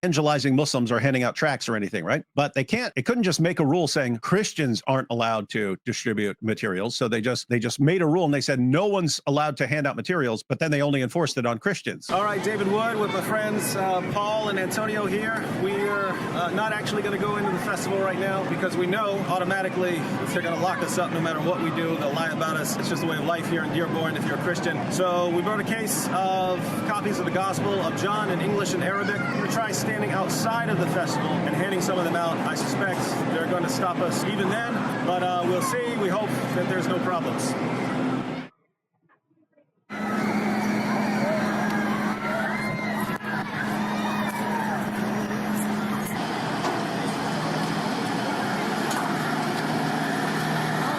evangelizing Muslims or handing out tracts or anything, right? But they couldn't just make a rule saying Christians aren't allowed to distribute materials. So they just made a rule and they said no one's allowed to hand out materials, but then they only enforced it on Christians. All right, David Wood with my friends Paul and Antonio here. We're not actually going to go into the festival right now because we know automatically they're going to lock us up no matter what we do. They'll lie about us. It's just the way of life here in Dearborn if you're a Christian. So we brought a case of copies of the Gospel of John in English and Arabic. We're going to try standing outside of the festival and handing some of them out. I suspect they're going to stop us even then, but we'll see. We hope that there's no problems.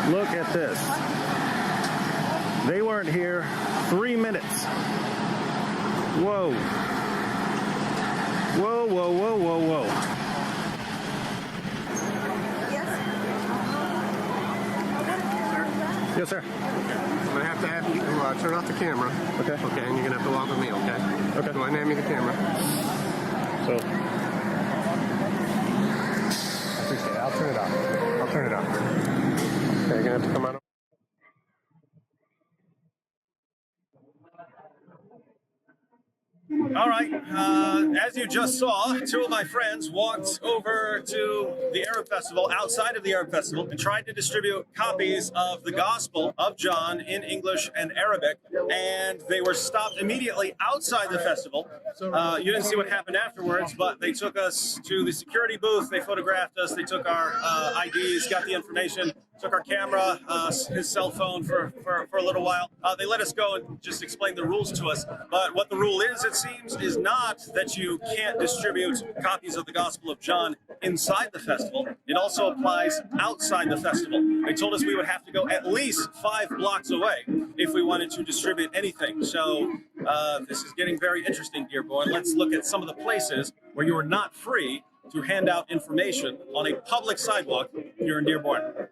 Look at this. They weren't here 3 minutes. Whoa. Whoa, whoa, whoa, whoa, whoa. Yes, sir. I'm going to have you turn off the camera. Okay. Okay, and you're going to have to walk with me, okay? Okay. Go ahead and hand me the camera. So, I appreciate it. I'll turn it off. I'll turn it off. Okay, you're going to have to come out. all right, as you just saw, two of my friends walked over to the Arab Festival, outside of the Arab Festival, and tried to distribute copies of the Gospel of John in English and Arabic, and they were stopped immediately outside the festival. You didn't see what happened afterwards, but they took us to the security booth, they photographed us, they took our IDs, got the information, took our camera, his cell phone for a little while. They let us go and just explain the rules to us. But what the rule is, it seems, is not that you can't distribute copies of the Gospel of John inside the festival. It also applies outside the festival. They told us we would have to go at least 5 blocks away if we wanted to distribute anything. So this is getting very interesting, Dearborn. Let's look at some of the places where you are not free to hand out information on a public sidewalk here in Dearborn.